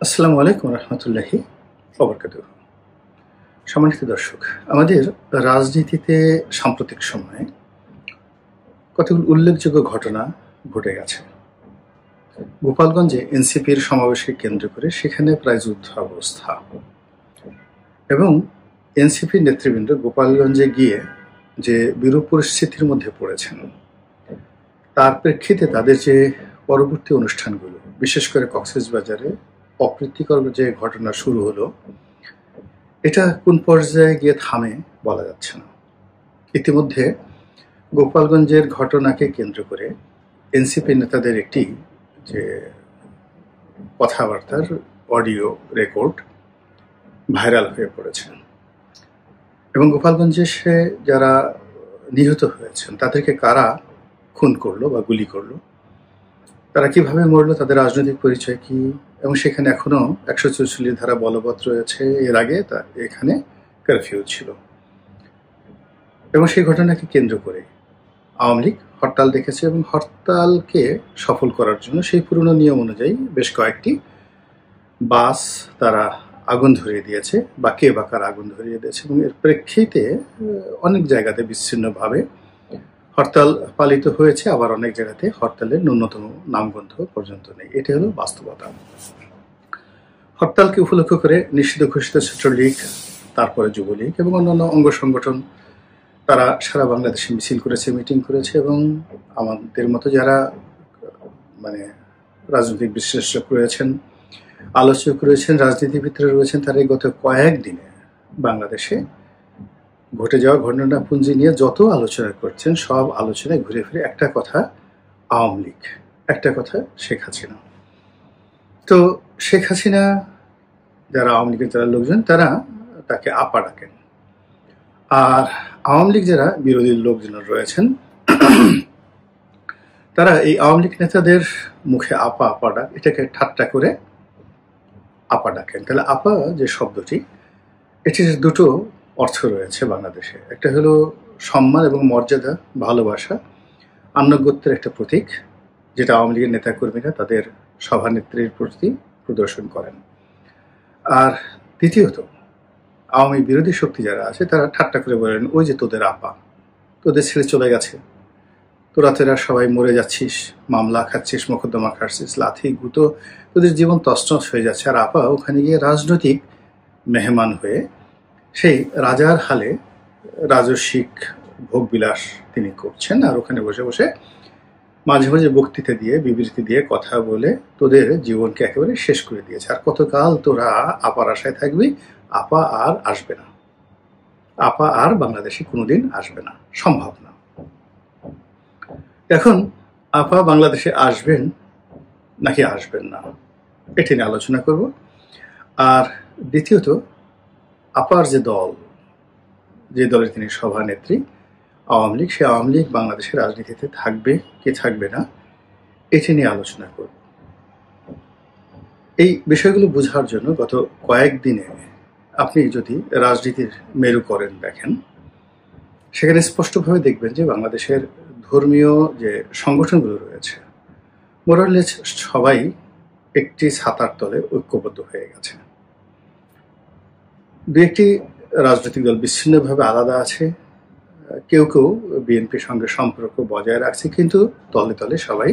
আসসালামু আলাইকুম রহমতুল্লাহি ওবরকাতুহ। সম্মানিত দর্শক, আমাদের রাজনীতিতে সাম্প্রতিক সময়ে কতগুলো উল্লেখযোগ্য ঘটনা ঘটে গেছে। গোপালগঞ্জে এনসিপির সমাবেশকে কেন্দ্র করে সেখানে প্রায় যুদ্ধাবস্থা, এবং এনসিপির নেতৃবৃন্দ গোপালগঞ্জে গিয়ে যে বিরূপ পরিস্থিতির মধ্যে পড়েছেন, তার প্রেক্ষিতে তাদের যে পরবর্তী অনুষ্ঠানগুলো, বিশেষ করে কক্সবাজারে অপ্রীতিকর যে ঘটনা শুরু হলো, এটা কোন পর্যায়ে গিয়ে থামে বলা যাচ্ছে না। ইতিমধ্যে গোপালগঞ্জের ঘটনাকে কেন্দ্র করে এনসিপি নেতাদের একটি যে কথাবার্তার অডিও রেকর্ড ভাইরাল হয়ে পড়েছে, এবং গোপালগঞ্জে সে যারা নিহত হয়েছেন তাদেরকে কারা খুন করলো বা গুলি করলো, তারা কিভাবে মরলো, তাদের রাজনৈতিক পরিচয় কি, এবং সেখানে এখনো 144 ধারা বলবৎ রয়েছে। এর আগে এখানে কারফিউ ছিল, এবং সেই ঘটনাকে কেন্দ্র করে আওয়ামী লীগ হরতাল ডেকেছে, এবং হরতালকে সফল করার জন্য সেই পুরনো নিয়ম অনুযায়ী বেশ কয়েকটি বাস তারা আগুন ধরিয়ে দিয়েছে, বা কে বা কার আগুন ধরিয়ে দিয়েছে, এবং এর প্রেক্ষিতে অনেক জায়গাতে বিচ্ছিন্নভাবে হরতাল পালিত হয়েছে, আবার অনেক জায়গাতে হরতালের ন্যূনতম নামগন্ধ পর্যন্ত নেই। এটি হলো বাস্তবতা। হরতালকে উপলক্ষ করে নিষিদ্ধ ঘোষিত ছাত্রলীগ, তারপরে যুবলীগ এবং অন্যান্য অঙ্গ সংগঠন তারা সারা বাংলাদেশে মিছিল করেছে, মিটিং করেছে, এবং আমাদের মতো যারা রাজনৈতিক বিশ্লেষক রয়েছেন, আলোচক রয়েছেন, রাজনীতিবিদরা রয়েছেন, তারা এই গত কয়েকদিনে বাংলাদেশে ঘটে যাওয়া ঘটনাপুঞ্জি নিয়ে যত আলোচনা করছেন, সব আলোচনায় ঘুরে ফিরে একটা কথা আওয়ামী লীগ, একটা কথা শেখ হাসিনা। তো শেখ হাসিনা, যারা আওয়ামী লীগের যারা লোকজন, তারা তাকে আপা ডাকেন, আর আওয়ামী লীগ যারা বিরোধী লোকজন রয়েছেন, তারা এই আওয়ামী লীগ নেতাদের মুখে আপা আপা ডাক, এটাকে ঠাট্টা করে আপা ডাকেন। তাহলে আপা যে শব্দটি, এটির দুটো অর্থ রয়েছে বাংলাদেশে। একটা হলো সম্মান এবং মর্যাদা, ভালোবাসা, আনুগত্যের একটা প্রতীক, যেটা আওয়ামী লীগের নেতাকর্মীরা তাদের সভানেত্রীর প্রতি প্রদর্শন করেন। আর দ্বিতীয়ত, আওয়ামী বিরোধী শক্তি যারা আছে তারা ঠাট্টা করে বলেন, ওই যে তোদের আপা, তোদের ছেড়ে চলে গেছে, তোরা সবাই মরে যাচ্ছিস, মামলা খাচ্ছিস, মোকদ্দমা খাচ্ছিস, লাথি গুঁতো, তোদের জীবন তছনছ হয়ে যাচ্ছে, আর আপা ওখানে গিয়ে রাজনৈতিক মেহমান হয়ে সেই রাজার হালে রাজস্বিক ভোগবিলাস তিনি করছেন, আর ওখানে বসে বসে মাঝে মাঝে বক্তৃতা দিয়ে, বিবৃতি দিয়ে, কথা বলে তোদের জীবনকে একেবারে শেষ করে দিয়েছে। আর কতকাল তোরা আপার আশায় থাকবি? আপা আর আসবে না, আপা আর বাংলাদেশে কোনোদিন আসবে না, সম্ভব না। এখন আপা বাংলাদেশে আসবেন নাকি আসবেন না, এটি নিয়ে আলোচনা করব। আর দ্বিতীয়ত, আপার যে দল, যে দলের তিনি সভানেত্রী, আওয়ামী লীগ, সে আওয়ামী লীগ বাংলাদেশের রাজনীতিতে থাকবে কি থাকবে না, এটি নিয়ে আলোচনা করব। এই বিষয়গুলো বোঝার জন্য গত কয়েকদিনে আপনি যদি রাজনীতির মেরুকরণ দেখেন, সেখানে স্পষ্টভাবে দেখবেন যে বাংলাদেশের ধর্মীয় যে সংগঠনগুলো রয়েছে, মোরালেস সবাই একটি ছাতার তলে ঐক্যবদ্ধ হয়ে গেছে। দু একটি রাজনৈতিক দল বিচ্ছিন্নভাবে আলাদা আছে, কেউ কেউ বিএনপির সঙ্গে সম্পর্ক বজায় রাখছে, কিন্তু তলে তলে সবাই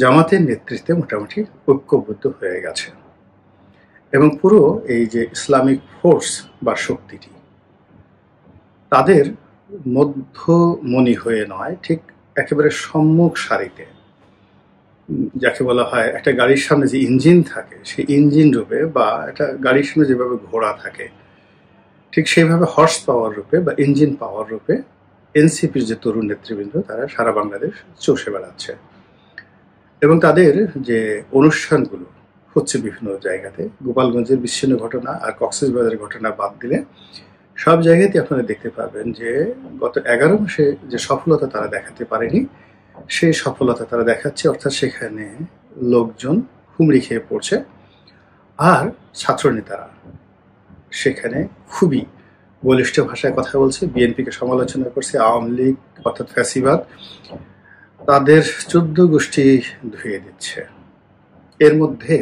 জামাতের নেতৃত্বে মোটামুটি ঐক্যবদ্ধ হয়ে গেছে। এবং পুরো এই যে ইসলামিক ফোর্স বা শক্তিটি, তাদের মধ্যমণি হয়ে নয়, ঠিক একেবারে সম্মুখ সারিতে, যাকে বলা হয় একটা গাড়ির সামনে যে ইঞ্জিন থাকে, সেই ইঞ্জিন রূপে, বা একটা গাড়ির সামনে যেভাবে ঘোড়া থাকে, ঠিক সেইভাবে হর্স পাওয়ার রূপে বা ইঞ্জিন পাওয়ার রূপে এনসিপির যে তরুণ নেতৃবৃন্দ, তারা সারা বাংলাদেশ চষে বেড়াচ্ছে, এবং তাদের যে অনুষ্ঠানগুলো হচ্ছে বিভিন্ন জায়গাতে, গোপালগঞ্জের বিচ্ছিন্ন ঘটনা আর কক্সবাজারের ঘটনা বাদ দিলে সব জায়গাতে আপনারা দেখতে পাবেন যে গত 11 মাসে যে সফলতা তারা দেখাতে পারেনি, সেই সফলতা তারা দেখাচ্ছে। অর্থাৎ সেখানে লোকজন হুমড়ি খেয়ে পড়ছে, আর ছাত্রনেতারা সেখানে খুবই বলিষ্ঠ ভাষায় কথা বলছে, বিএনপিকে সমালোচনা করছে, আওয়ামী লীগ অর্থাৎ ফ্যাসিবাদ তাদের 14 গোষ্ঠী ধুয়ে দিচ্ছে। এর মধ্যে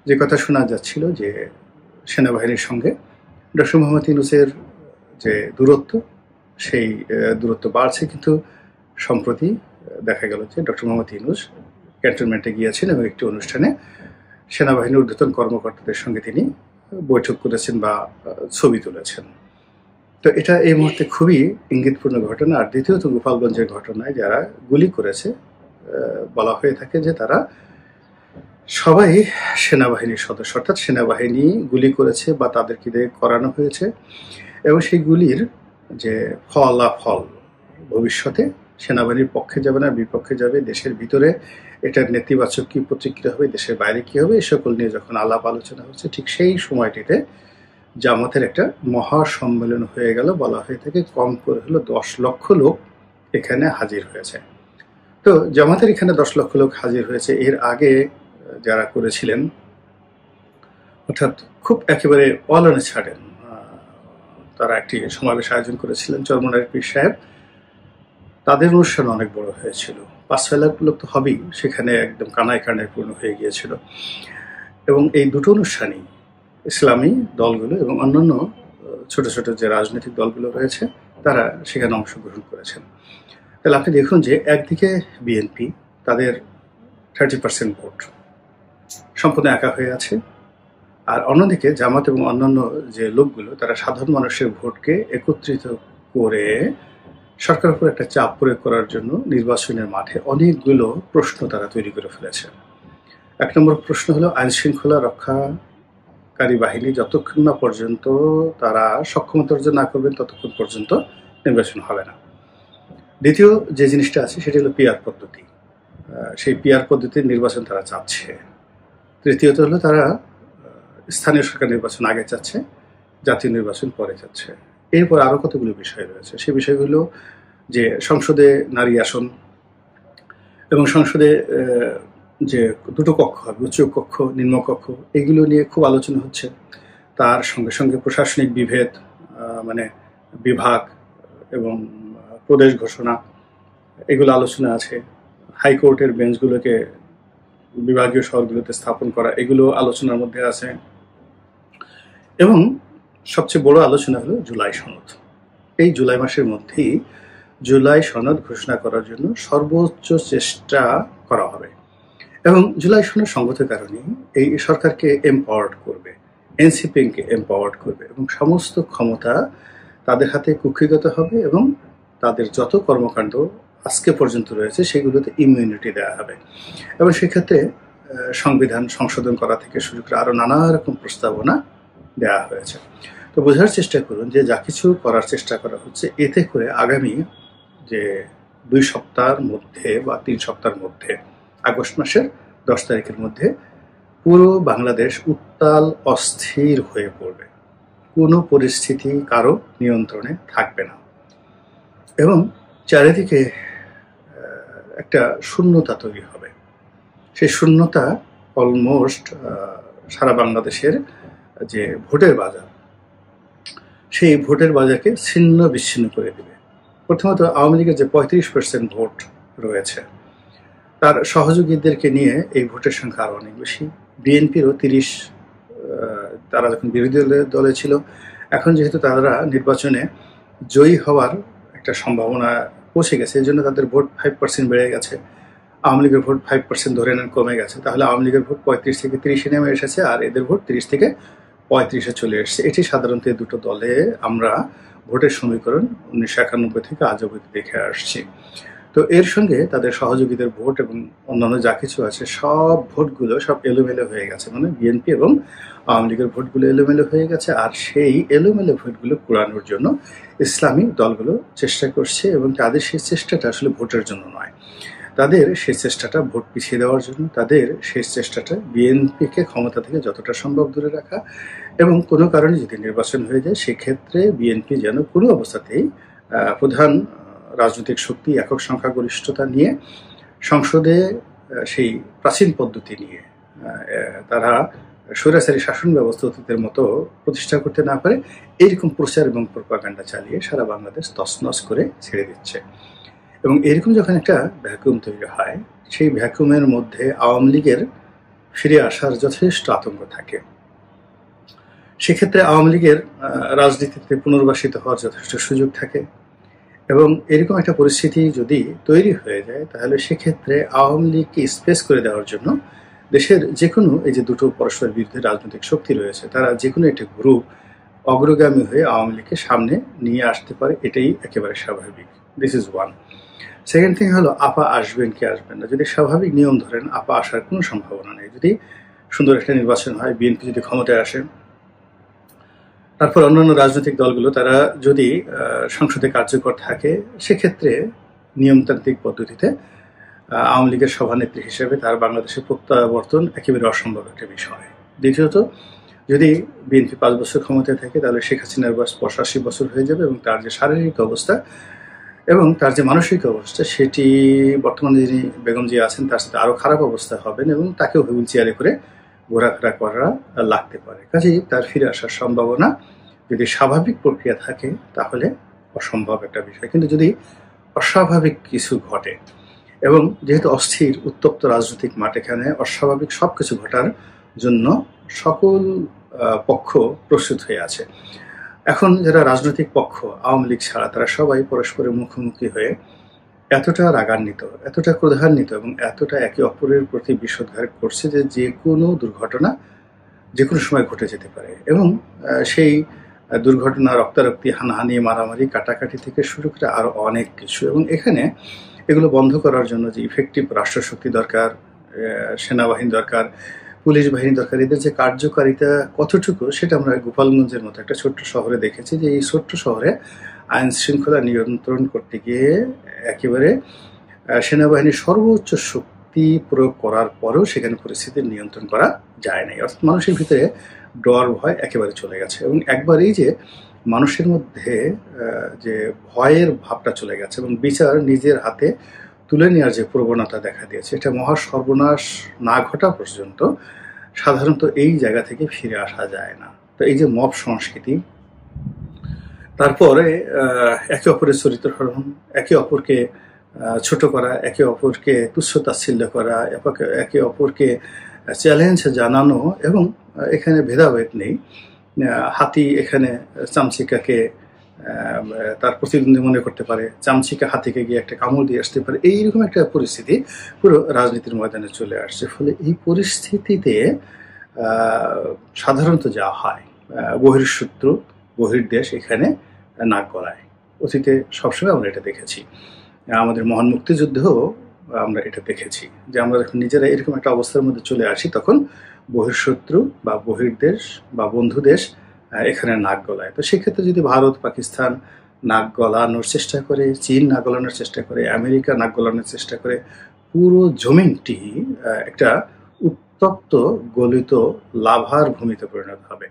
যে কথা শোনা যাচ্ছিল যে সেনাবাহিনীর সঙ্গে ডক্টর মোহাম্মদ ইউনূসের যে দূরত্ব, সেই দূরত্ব বাড়ছে, কিন্তু সম্প্রতি দেখা গেল যে ডক্টর মোহাম্মদ ইউনূস ক্যান্টনমেন্টে গিয়েছেন এবং একটি অনুষ্ঠানে সেনাবাহিনীর ঊর্ধ্বতন কর্মকর্তাদের সঙ্গে তিনি বৈঠক করেছেন বা ছবি তুলেছেন। তো এটা এই মুহূর্তে খুবই ইঙ্গিতপূর্ণ ঘটনা। আর দ্বিতীয়ত গোপালগঞ্জের ঘটনায় যারা গুলি করেছে, বলা হয়ে থাকে যে তারা সবাই সেনাবাহিনীর সদস্য, অর্থাৎ সেনাবাহিনী গুলি করেছে বা তাদেরকে দিয়ে করানো হয়েছে, এবং সেই গুলির যে ফলাফল ভবিষ্যতে সেনাবাহিনীর পক্ষে যাবে না বিপক্ষে যাবে, দেশের ভিতরে এটার নেতিবাচক কি প্রতিক্রিয়া হবে, দেশের বাইরে কি হবে, এ সকল নিয়ে যখন আলাপ আলোচনা হচ্ছে, ঠিক সেই সময়টিতে জামাতের একটা মহা সম্মেলন হয়ে গেল। বলা হয়ে থাকে কম করে হলো 10 লক্ষ লোক এখানে হাজির হয়েছে। তো জামাতের এখানে 10 লক্ষ লোক হাজির হয়েছে। এর আগে যারা করেছিলেন, অর্থাৎ খুব একেবারে অলানে ছাড়েন, তারা একটি সমাবেশ আয়োজন করেছিলেন চরমনাইর পীর সাহেব। তাদের অনুষ্ঠান অনেক বড় হয়েছিল, 5-6 লাখ লোক তো হবেই, সেখানে একদম কানায় কানায় পূর্ণ হয়ে গিয়েছিল। এবং এই দুটো অনুষ্ঠানই ইসলামী দলগুলো এবং অন্যান্য ছোট ছোট যে রাজনৈতিক দলগুলো রয়েছে তারা সেখানে অংশগ্রহণ করেছেন। তাহলে আপনি দেখুন যে একদিকে বিএনপি তাদের 30% ভোট সম্পূর্ণ একা হয়ে আছে, আর অন্যদিকে জামাত এবং অন্যান্য যে লোকগুলো তারা সাধারণ মানুষের ভোটকে একত্রিত করে সরকারের উপর একটা চাপ প্রয়োগ করার জন্য নির্বাচনের মাঠে অনেকগুলো প্রশ্ন তারা তৈরি করে ফেলেছে। 1 নম্বর প্রশ্ন হলো আইন শৃঙ্খলা রক্ষাকারী বাহিনী যতক্ষণ না পর্যন্ত তারা সক্ষমতা অর্জন না করবেন ততক্ষণ পর্যন্ত নির্বাচন হবে না। দ্বিতীয় যে জিনিসটা আছে সেটা হলো পিআর পদ্ধতি, সেই পিআর পদ্ধতির নির্বাচন তারা চাচ্ছে। তৃতীয়ত হলো তারা স্থানীয় সরকার নির্বাচন আগে চাচ্ছে, জাতীয় নির্বাচন পরে চাচ্ছে। এরপর আরো কতগুলো বিষয় রয়েছে, সেই বিষয়গুলো যে সংসদে নারী আসন এবং সংসদে যে দুটো কক্ষ হবে, উচ্চ কক্ষ নিম্ন কক্ষ, এগুলো নিয়ে খুব আলোচনা হচ্ছে। তার সঙ্গে সঙ্গে প্রশাসনিক বিভেদ, মানে বিভাগ এবং প্রদেশ ঘোষণা, এগুলো আলোচনা আছে। হাইকোর্টের বেঞ্চগুলোকে বিভাগীয় শহরগুলোতে স্থাপন করা, এগুলো আলোচনার মধ্যে আছে। এবং সবচেয়ে বড় আলোচনা হলো জুলাই সনদ। এই জুলাই মাসের মধ্যেই জুলাই সনদ ঘোষণা করার জন্য সর্বোচ্চ চেষ্টা করা হবে, এবং জুলাই সনদ সঙ্গত কারণে এই সরকারকে এম্পাওয়ার্ড করবে, এনসিপিকে এম্পাওয়ার্ড করবে, এবং সমস্ত ক্ষমতা তাদের হাতে কুক্ষিগত হবে, এবং তাদের যত কর্মকাণ্ড আজকে পর্যন্ত রয়েছে সেগুলোতে ইমিউনিটি দেওয়া হবে। এবং সেক্ষেত্রে সংবিধান সংশোধন করা থেকে শুরু করে আরো নানা রকম প্রস্তাবনা দেওয়া হয়েছে। তো বোঝার চেষ্টা করুন যে যা কিছু করার চেষ্টা করা হচ্ছে, এতে করে আগামী যে 2 সপ্তাহের মধ্যে বা 3 সপ্তাহের মধ্যে, আগস্ট মাসের 10 তারিখের মধ্যে পুরো বাংলাদেশ উত্তাল অস্থির হয়ে পড়বে। কোনো পরিস্থিতি কারো নিয়ন্ত্রণে থাকবে না, এবং চারিদিকে একটা শূন্যতা তৈরি হবে। সেই শূন্যতা অলমোস্ট সারা বাংলাদেশের যে ভোটের বাজার, সেই ভোটের বাজারকে ছিন্ন বিচ্ছিন্ন করে দেবে। প্রথমত আওয়ামী লীগের যে 35% ভোট রয়েছে, তার সহযোগীদেরকে নিয়ে এই ভোটের সংখ্যা আরো অনেক বেশি। বিএনপিরও 30, তারা যখন বিরোধী দলে ছিল, এখন যেহেতু তারা নির্বাচনে জয়ী হওয়ার একটা সম্ভাবনা পৌঁছে গেছে, এই জন্য তাদের ভোট 5% বেড়ে গেছে। আওয়ামী লীগের ভোট 5% ধরে নেন কমে গেছে, তাহলে আওয়ামী লীগের ভোট 35 থেকে 30-এ নেমে এসেছে, আর এদের ভোট 30 থেকে 35-এ চলে এসেছে। এটি সাধারণত এই দুটো দলে আমরা ভোটের সমীকরণ 1991 থেকে আজ অবধি দেখে আসছি। তো এর সঙ্গে তাদের সহযোগীদের ভোট এবং অন্যান্য যা কিছু আছে, সব ভোটগুলো সব এলোমেলো হয়ে গেছে, মানে বিএনপি এবং আওয়ামী লীগের ভোটগুলো এলোমেলো হয়ে গেছে। আর সেই এলোমেলো ভোটগুলো কুড়ানোর জন্য ইসলামী দলগুলো চেষ্টা করছে, এবং তাদের সেই চেষ্টাটা আসলে ভোটের জন্য নয়, তাদের সেই চেষ্টাটা ভোট পিছিয়ে দেওয়ার জন্য, তাদের সেই চেষ্টাটা বিএনপিকে ক্ষমতা থেকে যতটা সম্ভব দূরে রাখা, এবং কোনো কারণে যদি নির্বাচন হয়ে যায় সেক্ষেত্রে বিএনপি যেন কোনো অবস্থাতেই প্রধান রাজনৈতিক শক্তি একক সংখ্যাগরিষ্ঠতা নিয়ে সংসদে সেই প্রাচীন পদ্ধতি নিয়ে তারা স্বৈরাচারী শাসন ব্যবস্থা অতীতের মতো প্রতিষ্ঠা করতে না পারে, এইরকম প্রচার এবং প্রোপাগান্ডা চালিয়ে সারা বাংলাদেশ তছনছ করে ছেড়ে দিচ্ছে। এবং এরকম যখন একটা ভ্যাকুয়াম তৈরি হয়, সেই ভ্যাকুয়ামের মধ্যে আওয়ামী লীগের ফিরে আসার যথেষ্ট আতঙ্ক থাকে। সেক্ষেত্রে আওয়ামী লীগের রাজনীতিতে পুনর্বাসিত হওয়ার যথেষ্ট সুযোগ থাকে এবং এরকম একটা পরিস্থিতি যদি তৈরি হয়ে যায় তাহলে সেক্ষেত্রে আওয়ামী লীগকে স্পেস করে দেওয়ার জন্য দেশের যে কোনো এই যে দুটো পরস্পরের বিরুদ্ধে রাজনৈতিক শক্তি রয়েছে তারা যে কোনো একটা গ্রুপ অগ্রগামী হয়ে আওয়ামী লীগকে সামনে নিয়ে আসতে পারে, এটাই একেবারে স্বাভাবিক। This is one. Second thing হলো আপা আসবেন কি আসবেন না। যদি স্বাভাবিক নিয়ম ধরেন আপা আসার কোনো সম্ভাবনা নেই। যদি সুন্দর একটা নির্বাচন হয়, বিএনপি যদি ক্ষমতায় আসে, তারপর অন্যান্য রাজনৈতিক দলগুলো তারা যদি সংসদে কার্যকর থাকে, সেক্ষেত্রে নিয়মতান্ত্রিক পদ্ধতিতে আওয়ামী লীগের সভানেত্রী হিসেবে তার বাংলাদেশের প্রত্যাবর্তন একেবারে অসম্ভব একটা বিষয়। দ্বিতীয়ত, যদি বিএনপি 5 বছর ক্ষমতায় থাকে তাহলে শেখ হাসিনার বয়স 85 বছর হয়ে যাবে এবং তার যে শারীরিক অবস্থা এবং তার যে মানসিক অবস্থা সেটি বর্তমানে যিনি বেগম জিয়া আছেন তার সাথে আরও খারাপ অবস্থা হবেন এবং তাকেও হুইল চেয়ারে করে ঘোরাফেরা করা লাগতে পারে। কাজেই তার ফিরে আসার সম্ভাবনা যদি স্বাভাবিক প্রক্রিয়া থাকে তাহলে অসম্ভব একটা বিষয়। কিন্তু যদি অস্বাভাবিক কিছু ঘটে এবং যেহেতু অস্থির উত্তপ্ত রাজনৈতিক মাঠ, এখানে অস্বাভাবিক সব কিছু ঘটার জন্য সকল পক্ষ প্রস্তুত হয়ে আছে। এখন যারা রাজনৈতিক পক্ষ আওয়ামী লীগ ছাড়া তারা সবাই পরস্পরের মুখোমুখি হয়ে এতটা রাগান্বিত, এতটা ক্রোধান্বিত এবং এতটা একে অপরের প্রতি বিষোদ্গার করছে যে যে কোনো দুর্ঘটনা যে কোনো সময় ঘটে যেতে পারে এবং সেই দুর্ঘটনা, রক্তারক্তি, হানাহানি, মারামারি, কাটাকাটি থেকে শুরু করে আরও অনেক কিছু। এবং এখানে এগুলো বন্ধ করার জন্য যে ইফেক্টিভ রাষ্ট্রশক্তি দরকার, সেনাবাহিনী দরকার, পুলিশ বাহিনী দরকার, এদের যে কার্যকারিতা কতটুকু সেটা আমরা গোপালগঞ্জের মতো একটা ছোট্ট শহরে দেখেছি যে এই ছোট্ট শহরে আইন শৃঙ্খলা নিয়ন্ত্রণ করতে গিয়ে একেবারে সেনাবাহিনীর সর্বোচ্চ শক্তি প্রয়োগ করার পরেও সেখানে পরিস্থিতি নিয়ন্ত্রণ করা যায় নাই। অর্থাৎ মানুষের ভিতরে ডর ভয় একেবারে চলে গেছে এবং একবারেই যে মানুষের মধ্যে যে ভয়ের ভাবটা চলে গেছে এবং বিচার নিজের হাতে তুলে নেওয়ার যে প্রবণতা দেখা দিয়েছে, এটা মহা সর্বনাশ না ঘটা পর্যন্ত সাধারণত এই জায়গা থেকে ফিরে আসা যায় না। তো এই যে মব সংস্কৃতি, তারপরে একে অপরের চরিত্র হরণ, একে অপরকে ছোট করা, একে অপরকে তুচ্ছ-তাচ্ছিল্য করা, একে অপরকে চ্যালেঞ্জ জানানো এবং এখানে ভেদাভেদ নেই। হাতি এখানে চামচিকাকে তার প্রতিদ্বন্দ্বী মনে করতে পারে, চামচিকা হাতিকে গিয়ে একটা কামড় দিয়ে আসতে পারে, এইরকম একটা পরিস্থিতি পুরো রাজনীতির ময়দানে চলে আসছে। ফলে এই পরিস্থিতিতে সাধারণত যা হয় বহিঃশত্রু বহির্দেশ এখানে নাক গলায়। অতীতে সবসময় আমরা এটা দেখেছি, আমাদের মহান মুক্তিযুদ্ধেও আমরা এটা দেখেছি যে আমরা যখন নিজেরা এরকম একটা অবস্থার মধ্যে চলে আসি তখন বহিঃশত্রু বা বহির্দেশ বা বন্ধু দেশ এখানে নাক গলায়। তো সেক্ষেত্রে যদি ভারত, পাকিস্তান নাক গলানোর চেষ্টা করে, চীন নাক গলানোর চেষ্টা করে, আমেরিকা নাক গলানোর চেষ্টা করে, পুরো জমিনটি একটা উত্তপ্ত গলিত লাভার ভূমিতে পরিণত হবে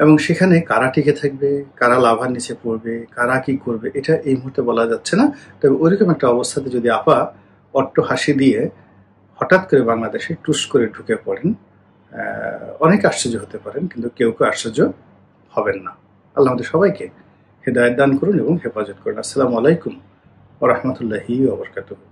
এবং সেখানে কারা টিকে থাকবে, কারা লাভার নিচে পড়বে, কারা কি করবে এটা এই মুহূর্তে বলা যাচ্ছে না। তবে ওইরকম একটা অবস্থাতে যদি আপা অট্ট হাসি দিয়ে হঠাৎ করে বাংলাদেশে টুস করে ঢুকে পড়েন, অনেক আশ্চর্য হতে পারেন, কিন্তু কেউ কেউ আশ্চর্য হবেন না। আল্লাহ আমাদের সবাইকে হেদায়েত দান করুন এবং হেফাজত করুন। আসসালামু আলাইকুম ওয়া রাহমাতুল্লাহি ওয়া বারাকাতুহু।